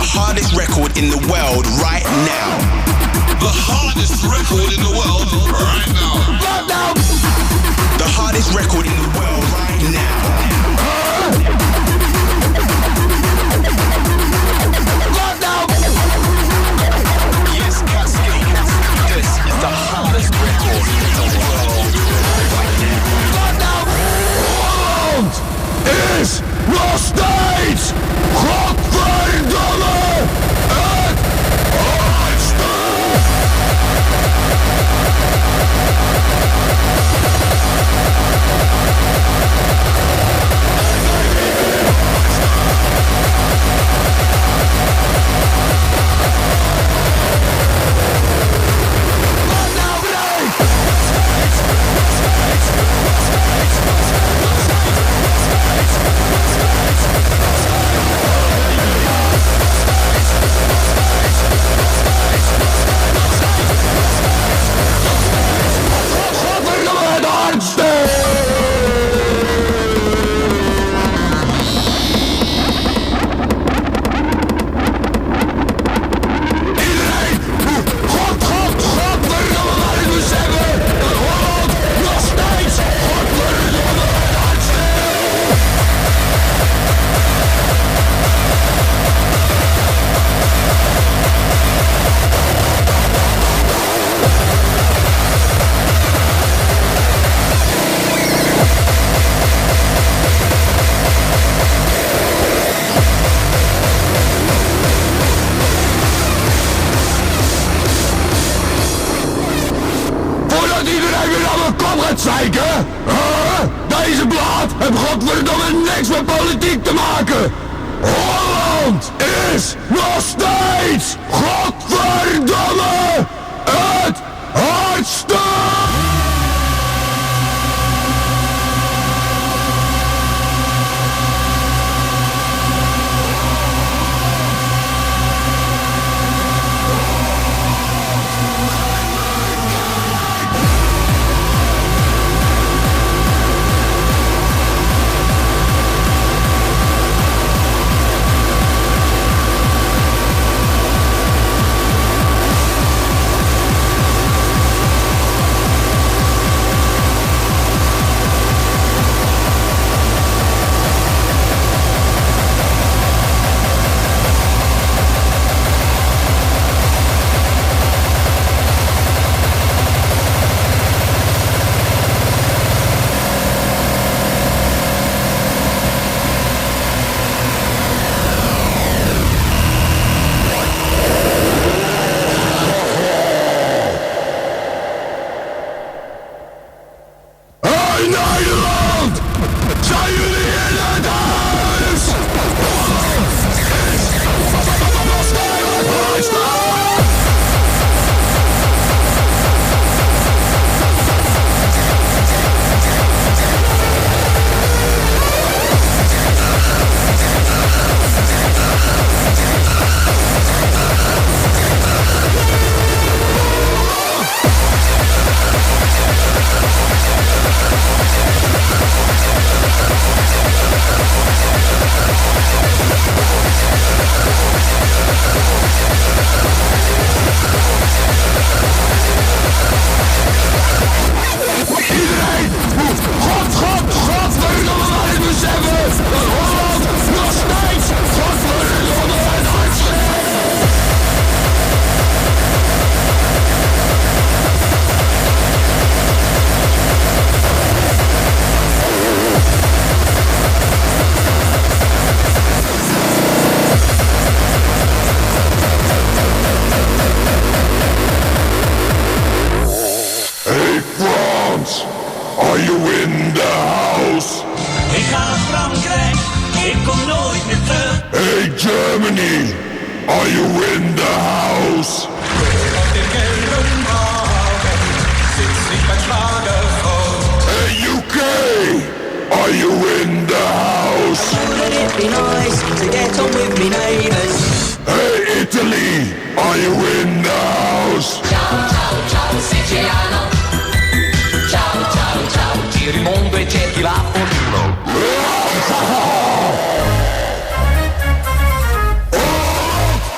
Hardest record in the world right now. The hardest record in the world right now. The hardest record in the world right now. Yes, Kutski, this is the hardest record in the world right now. Holland is nog steeds godverdomme het hardste. Deze plaat heeft godverdomme niks met politiek te maken. Holland is nog steeds godverdomme het hardste!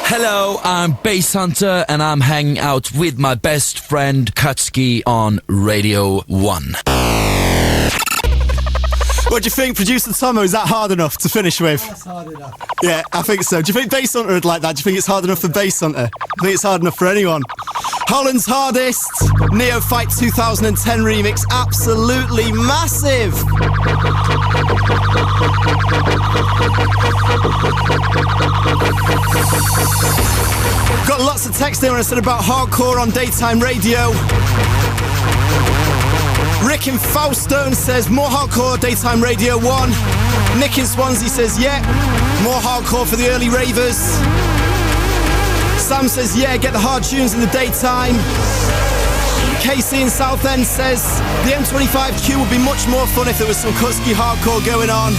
Hello, I'm Bass Hunter and I'm hanging out with my best friend Kutski on Radio 1. What do you think, Producer Tomo? Is that hard enough to finish with? That's hard enough. Yeah, I think so. Do you think Bass Hunter would like that? Do you think it's hard enough for Bass Hunter? I think it's hard enough for anyone. Holland's Hardest, Neophyte 2010 remix, absolutely massive! Got lots of text there when I said about hardcore on daytime radio. Rick in Fausto says, more hardcore, daytime radio 1. Nick in Swansea says, yeah, more hardcore for the early ravers. Sam says, yeah, get the hard tunes in the daytime. Casey in Southend says, the M25Q would be much more fun if there was some Kutski hardcore going on.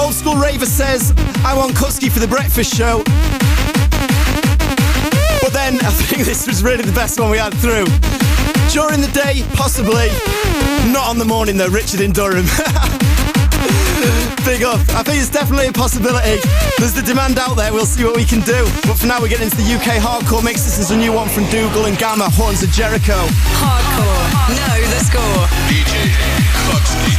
Old School Raver says, I want Kutski for the breakfast show. But then, I think this was really the best one we had through. During the day, possibly. Not on the morning though, Richard in Durham. Big up. I think it's definitely a possibility. There's the demand out there, we'll see what we can do. But for now, we're getting into the UK hardcore mix. This is a new one from Dougal and Gamma, Horns of Jericho. Hardcore, know the score. DJ Kutski.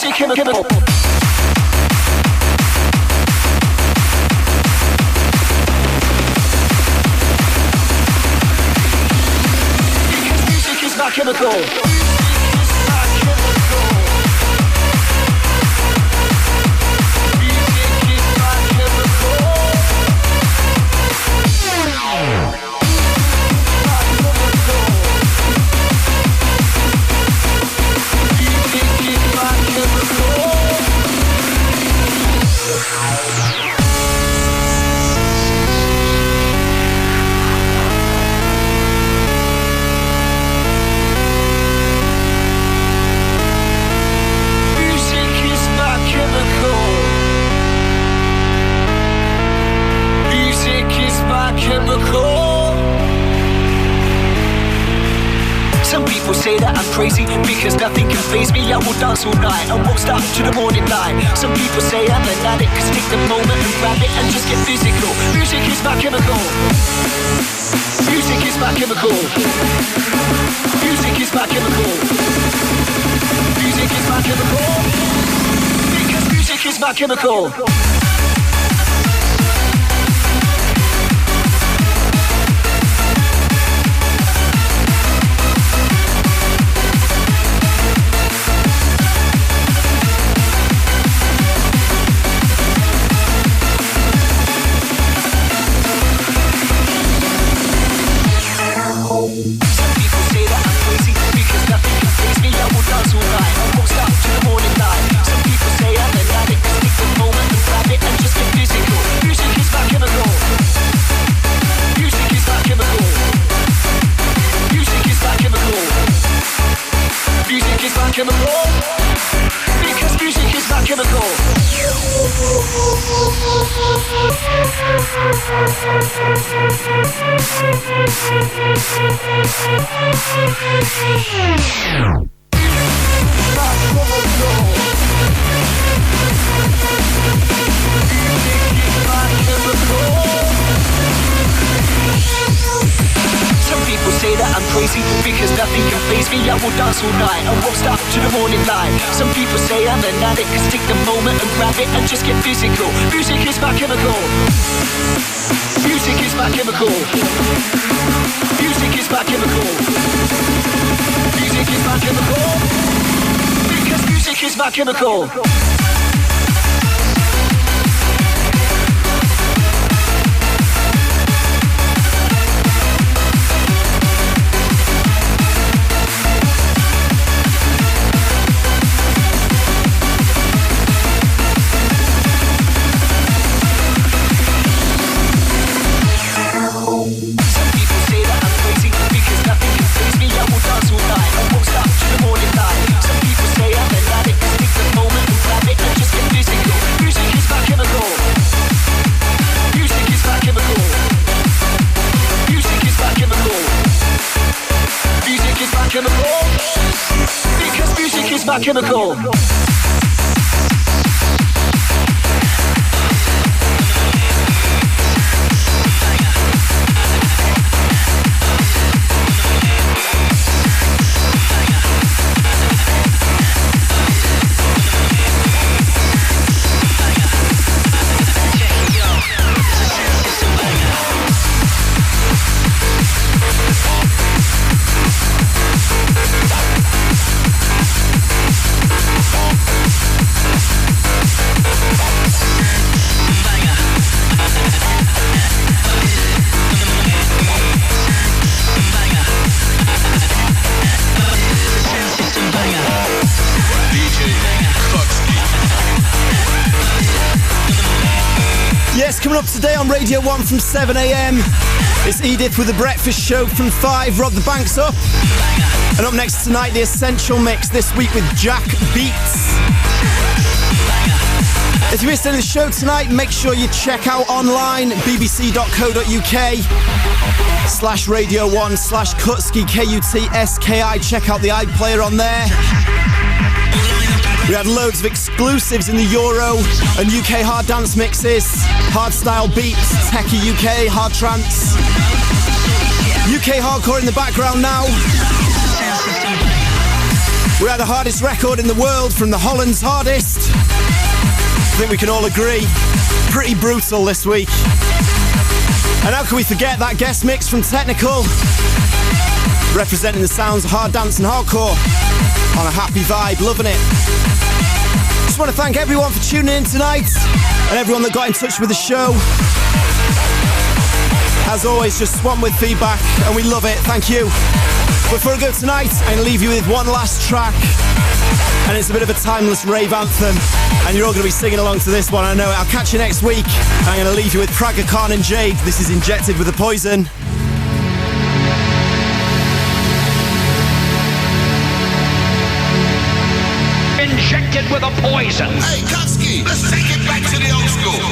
Music chemical. My chemical. Some people say that I'm crazy because nothing can faze me. I will dance all night and won't stop to the morning light. Some people say I'm an addict, cause take the moment and grab it and just get physical. Music is my chemical. Music is my chemical. Music is my chemical. Music is my chemical. Because music is my chemical. Because music is my chemical. Some people say that I'm crazy because nothing can faze me. I will dance all night and won't stop to the morning light. Some people say I'm an addict, cause take the moment and grab it and just get physical. Music is my chemical. Music is my chemical. Music is my chemical. Music is my chemical. Because music is my chemical. Because music is my chemical. Coming up today on Radio 1 from 7 a.m. It's Edith with The Breakfast Show from 5. Rob the Banks up. And up next tonight, The Essential Mix, this week with Jack Beats. If you missed any of the show tonight, make sure you check out online bbc.co.uk/Radio1/Kutski, KUTSKI. Check out the iPlayer on there. We had loads of exclusives in the Euro and UK hard dance mixes, hardstyle beats, Teka UK, hard trance, UK hardcore in the background now. We had the hardest record in the world from the Holland's Hardest. I think we can all agree, pretty brutal this week. And how can we forget that guest mix from Technikal, representing the sounds of hard dance and hardcore on a happy vibe, loving it. Just want to thank everyone for tuning in tonight and everyone that got in touch with the show. As always, just swamped with feedback and we love it, thank you. Before I go tonight, I'm going to leave you with one last track, and it's a bit of a timeless rave anthem, and you're all going to be singing along to this one, I know it. I'll catch you next week. I'm going to leave you with Praga Khan and Jade. This is Injected with a Poison. Injected with a poison. Hey, Kutski, let's take it back to the old school.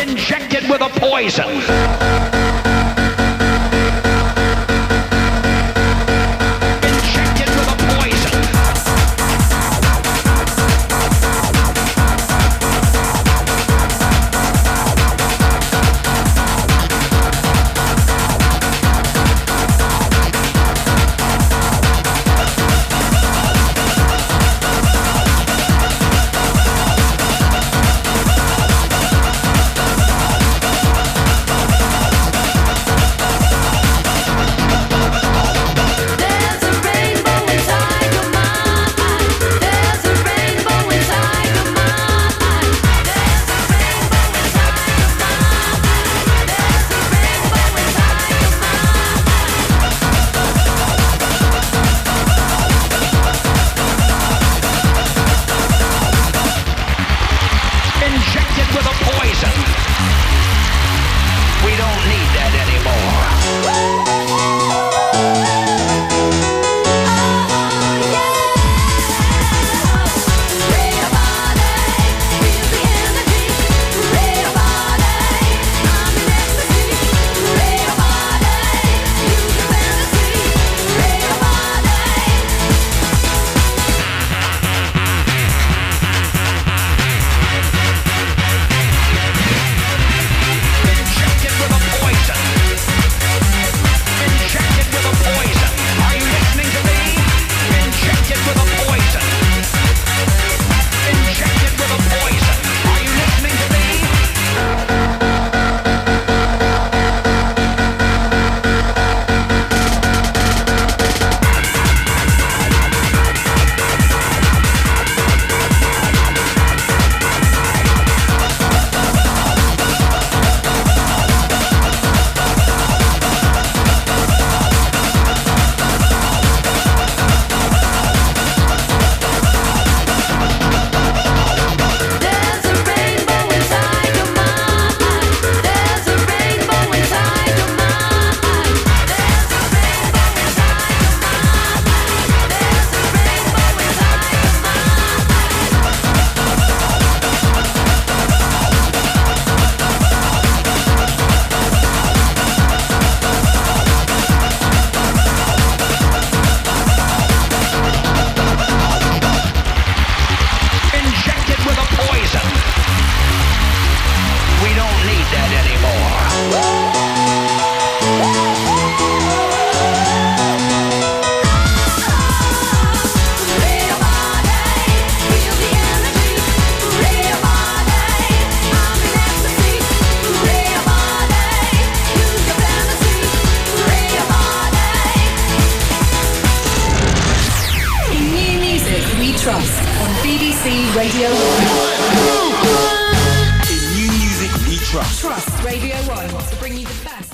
Injected with a poison. Trust on BBC Radio 1. In new music we trust. Trust Radio 1 to bring you the best.